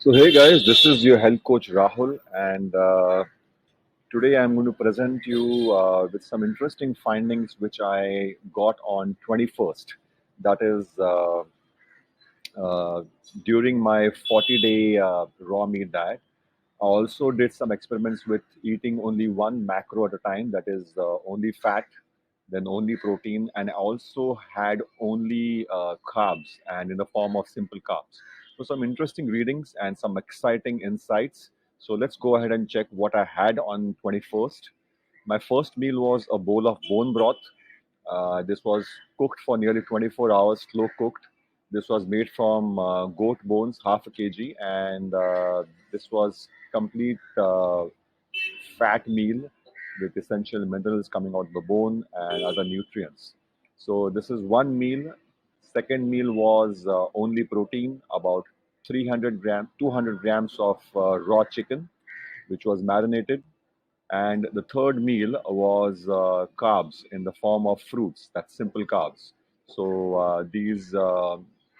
So, hey guys, this is your health coach Rahul, and today I'm going to present you with some interesting findings which I got on 21st. That is uh, during my 40-day raw meat diet. I also did some experiments with eating only one macro at a time, that is only fat, then only protein, and I also had only carbs and in the form of simple carbs. So, some interesting readings and some exciting insights. So, let's go ahead and check what I had on 21st. My first meal was a bowl of bone broth. This was cooked for nearly 24 hours, slow cooked. This was made from goat bones, half a kg, and this was complete fat meal with essential minerals coming out of the bone and other nutrients. So this is one meal. Second meal was only protein, about 300 gram, 200 grams of raw chicken, which was marinated. And the third meal was carbs in the form of fruits, that's simple carbs. So these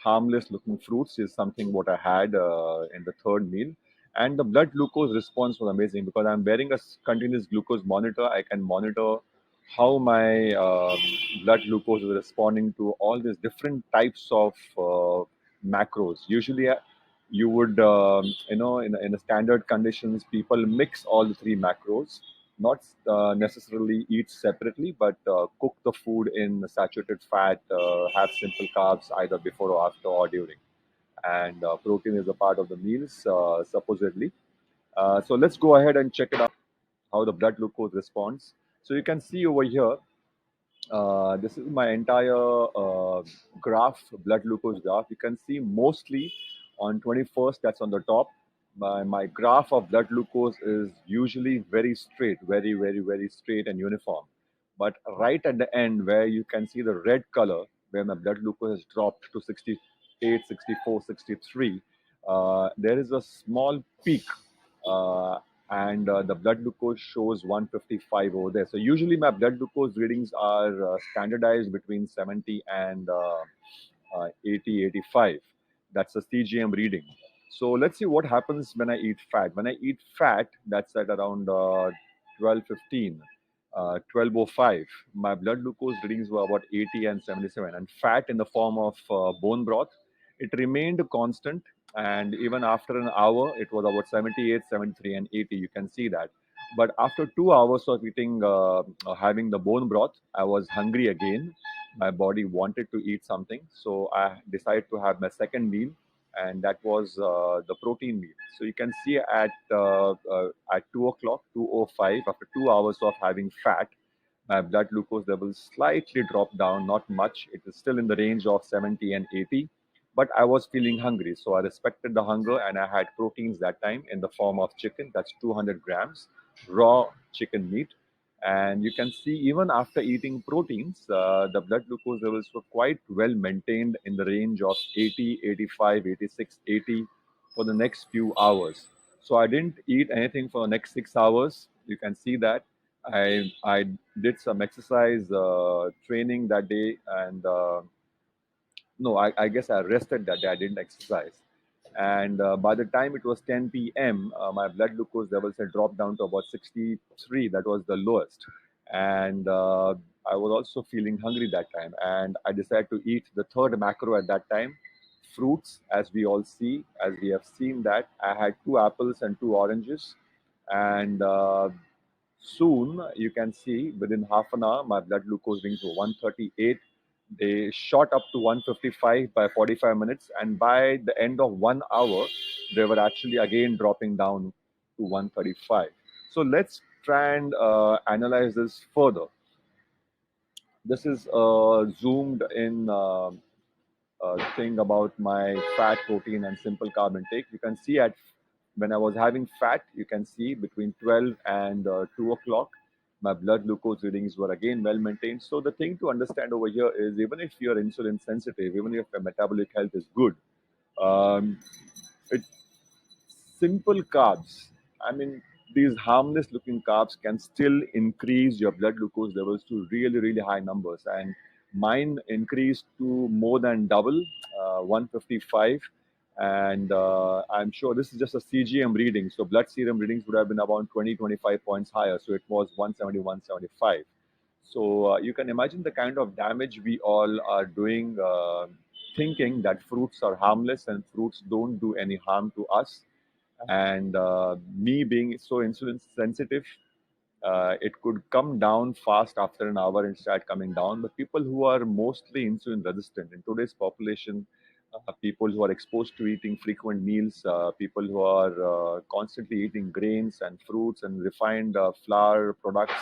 harmless looking fruits is something what I had in the third meal. And the blood glucose response was amazing because I'm wearing a continuous glucose monitor. I can monitor how my blood glucose is responding to all these different types of macros. Usually, you would in a standard conditions people mix all the three macros, not necessarily eat separately, but cook the food in saturated fat, have simple carbs either before or after or during, and protein is a part of the meals supposedly. So let's go ahead and check it out, how the blood glucose responds. So you can see over here, this is my entire graph, blood glucose graph. You can see mostly on 21st, that's on the top. My graph of blood glucose is usually very straight, very straight and uniform. But right at the end, where you can see the red color, where my blood glucose has dropped to 68, 64, 63, there is a small peak. Uh, and the blood glucose shows 155 over there. So usually my blood glucose readings are standardized between 70 and 80, 85. That's a CGM reading. So let's see what happens when I eat fat. When I eat fat, that's at around 12:15, 12:05. My blood glucose readings were about 80 and 77. And fat in the form of bone broth, it remained constant, and even after an hour it was about 78, 73, and 80. You can see that. But after 2 hours of eating having the bone broth, I was hungry again. My body wanted to eat something, so I decided to have my second meal, and that was the protein meal. So you can see at 2 o'clock, 2:05, after 2 hours of having fat, my blood glucose levels slightly dropped down, not much. It is still in the range of 70 and 80, but I was feeling hungry. So I respected the hunger and I had proteins that time in the form of chicken. That's 200 grams, raw chicken meat. And you can see even after eating proteins, the blood glucose levels were quite well maintained in the range of 80, 85, 86, 80 for the next few hours. So I didn't eat anything for the next 6 hours. You can see that I did some exercise training that day, and no, I guess I rested that day. I didn't exercise, and by the time it was 10 p.m., my blood glucose levels had dropped down to about 63. That was the lowest, and I was also feeling hungry that time, and I decided to eat the third macro at that time. Fruits, as we all see, as we have seen that I had two apples and two oranges, and soon you can see within half an hour my blood glucose readings were 138. They shot up to 155 by 45 minutes, and by the end of 1 hour they were actually again dropping down to 135. So let's try and analyze this further. This is a zoomed in thing about my fat, protein, and simple carb intake. You can see at when I was having fat, you can see between 12 and 2 o'clock, my blood glucose readings were again well maintained. So the thing to understand over here is, even if you're insulin sensitive, even if your metabolic health is good, um, it simple carbs, I mean, these harmless looking carbs can still increase your blood glucose levels to really high numbers. And mine increased to more than double, 155. And I'm sure this is just a CGM reading. So blood serum readings would have been about 20, 25 points higher. So it was 170, 175. So you can imagine the kind of damage we all are doing, thinking that fruits are harmless and fruits don't do any harm to us. And me being so insulin sensitive, it could come down fast after an hour and start coming down. But people who are mostly insulin resistant in today's population, people who are exposed to eating frequent meals, people who are constantly eating grains and fruits and refined flour products,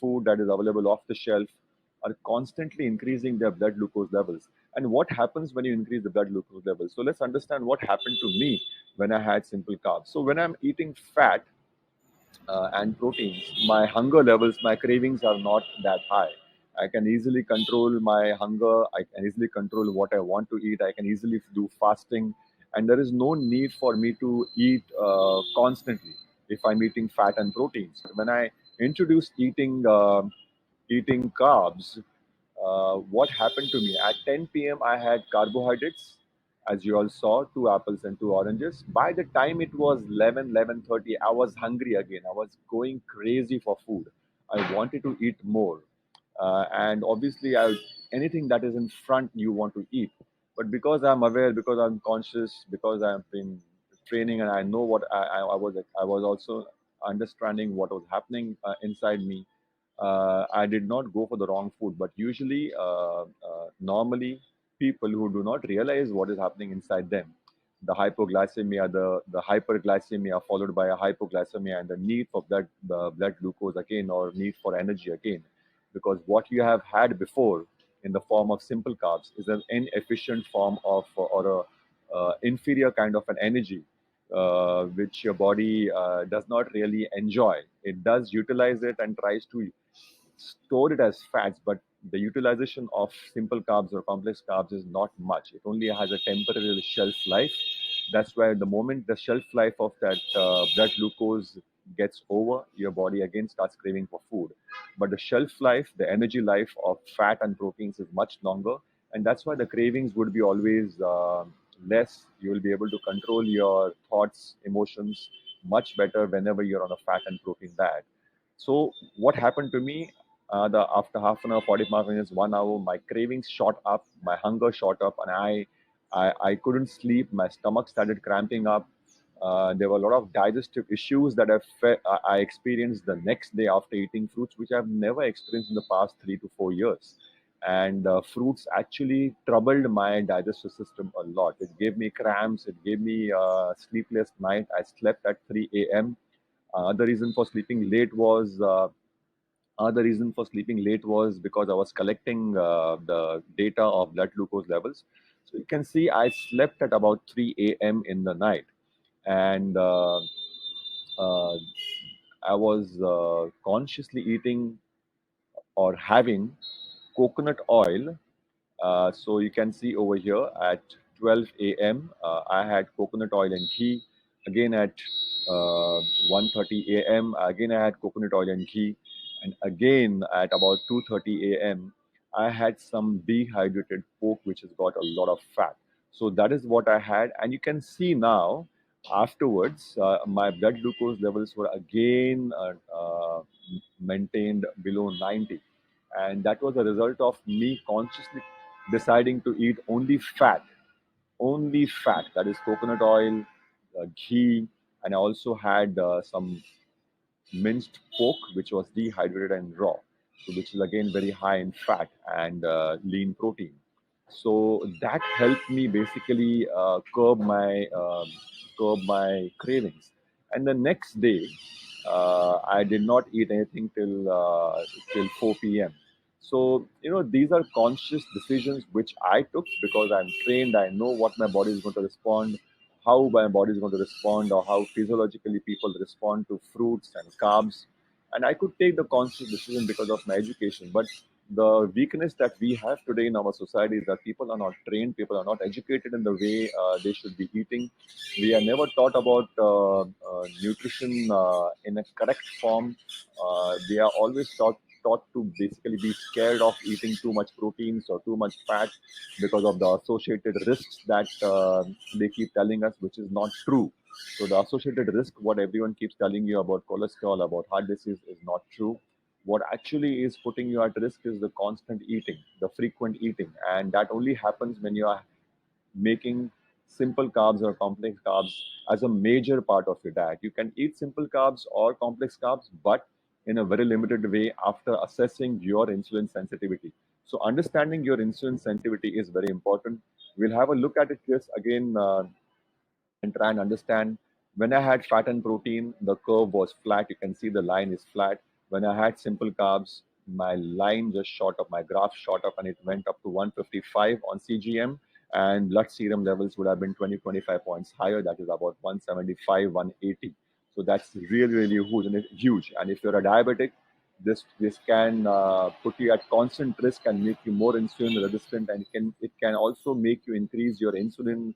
food that is available off the shelf, are constantly increasing their blood glucose levels. And what happens when you increase the blood glucose levels? So let's understand what happened to me when I had simple carbs. So when I'm eating fat, and proteins, my hunger levels, my cravings are not that high. I can easily control my hunger. I can easily control what I want to eat. I can easily do fasting. And there is no need for me to eat constantly if I'm eating fat and proteins. When I introduce eating carbs, what happened to me? At 10 p.m., I had carbohydrates, as you all saw, two apples and two oranges. By the time it was 11, 11:30, I was hungry again. I was going crazy for food. I wanted to eat more. And obviously, anything that is in front, you want to eat. But because I'm aware, because I'm conscious, because I've been training and I know what I was also understanding what was happening inside me. I did not go for the wrong food, but usually, normally, people who do not realize what is happening inside them, the hypoglycemia, the hyperglycemia, followed by a hypoglycemia, and the need for blood glucose again, or need for energy again, because what you have had before in the form of simple carbs is an inefficient form of or a inferior kind of an energy, which your body does not really enjoy. It does utilize it and tries to store it as fats, but the utilization of simple carbs or complex carbs is not much. It only has a temporary shelf life. That's why the moment the shelf life of that blood glucose gets over, your body again starts craving for food. But the shelf life, the energy life of fat and proteins is much longer, and that's why the cravings would be always less. You will be able to control your thoughts, emotions much better whenever you're on a fat and protein diet. So what happened to me? The After half an hour, 45 minutes, 1 hour, my cravings shot up, my hunger shot up, and I couldn't sleep. My stomach started cramping up. There were a lot of digestive issues that I experienced the next day after eating fruits, which I've never experienced in the past 3 to 4 years. And fruits actually troubled my digestive system a lot. It gave me cramps. It gave me sleepless night. I slept at 3 a.m. The reason for sleeping late was the reason for sleeping late was because I was collecting the data of blood glucose levels. So you can see I slept at about 3 a.m. in the night, and uh, I was consciously eating or having coconut oil. So you can see over here at 12 a.m. I had coconut oil and ghee. Again at 1:30 a.m. Again I had coconut oil and ghee, and again at about 2:30 a.m. I had some dehydrated pork which has got a lot of fat. So that is what I had, and you can see now afterwards my blood glucose levels were again maintained below 90, and that was a result of me consciously deciding to eat only fat, that is coconut oil, ghee, and I also had some minced pork, which was dehydrated and raw, so which is again very high in fat and lean protein. So that helped me basically curb my cravings. And the next day, I did not eat anything till 4 p.m. So these are conscious decisions which I took because I'm trained. I know what my body is going to respond, how my body is going to respond, or how physiologically people respond to fruits and carbs. And I could take the conscious decision because of my education. But the weakness that we have today in our society is that people are not trained, people are not educated in the way they should be eating. We are never taught about nutrition in a correct form. They are always taught to basically be scared of eating too much proteins or too much fat because of the associated risks that they keep telling us, which is not true. So the associated risk, what everyone keeps telling you about cholesterol, about heart disease, is not true. What actually is putting you at risk is the constant eating, the frequent eating, and that only happens when you are making simple carbs or complex carbs as a major part of your diet. You can eat simple carbs or complex carbs, but in a very limited way after assessing your insulin sensitivity. So, understanding your insulin sensitivity is very important. We'll have a look at it just again and try and understand. When I had fat and protein, the curve was flat. You can see the line is flat. When I had simple carbs, my line just shot up, my graph shot up, and it went up to 155 on CGM. And blood serum levels would have been 20, 25 points higher. That is about 175, 180. So that's really, really huge. And if you're a diabetic, this can put you at constant risk and make you more insulin resistant, and it can also make you increase your insulin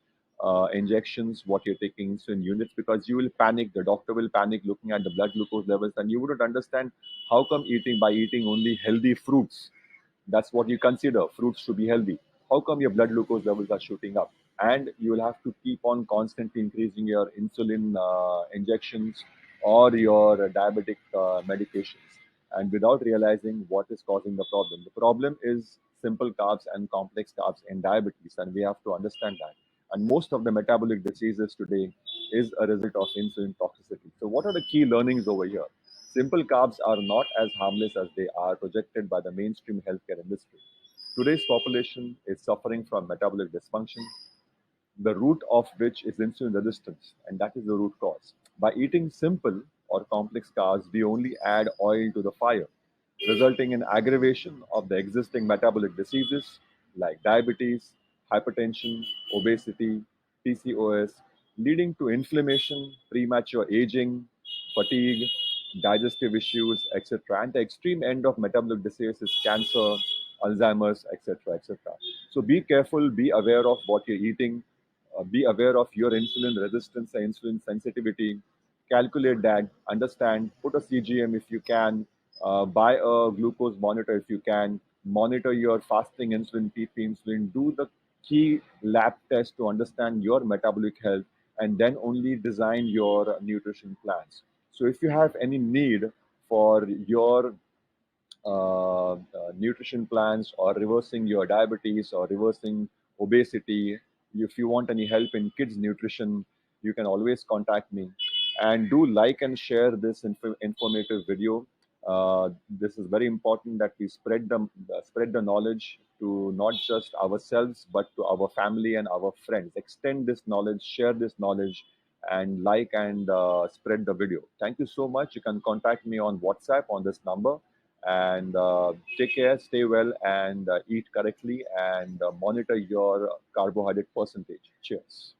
injections, what you're taking insulin units, because you will panic. The doctor will panic looking at the blood glucose levels, and you wouldn't understand how come eating only healthy fruits, that's what you consider fruits to be healthy. How come your blood glucose levels are shooting up? And you will have to keep on constantly increasing your insulin injections or your diabetic medications, and without realizing what is causing the problem. The problem is simple carbs and complex carbs in diabetes, and we have to understand that. And most of the metabolic diseases today is a result of insulin toxicity. So, what are the key learnings over here? Simple carbs are not as harmless as they are projected by the mainstream healthcare industry. Today's population is suffering from metabolic dysfunction, the root of which is insulin resistance, and that is the root cause. By eating simple or complex carbs, we only add oil to the fire, resulting in aggravation of the existing metabolic diseases like diabetes, hypertension, obesity, PCOS, leading to inflammation, premature aging, fatigue, digestive issues, etc. And the extreme end of metabolic disease is cancer, Alzheimer's, etc., etc. So be careful, be aware of what you're eating, be aware of your insulin resistance and insulin sensitivity. Calculate that, understand, put a CGM if you can, buy a glucose monitor if you can, monitor your fasting insulin, PP insulin, do the key lab test to understand your metabolic health, and then only design your nutrition plans. So if you have any need for your nutrition plans or reversing your diabetes or reversing obesity, if you want any help in kids nutrition, you can always contact me. And do like and share this informative video. This is very important that we spread the knowledge to not just ourselves but to our family and our friends. Extend this knowledge, share this knowledge, and like and spread the video. Thank you so much. You can contact me on WhatsApp on this number, and take care, stay well, and eat correctly, and monitor your carbohydrate percentage. Cheers.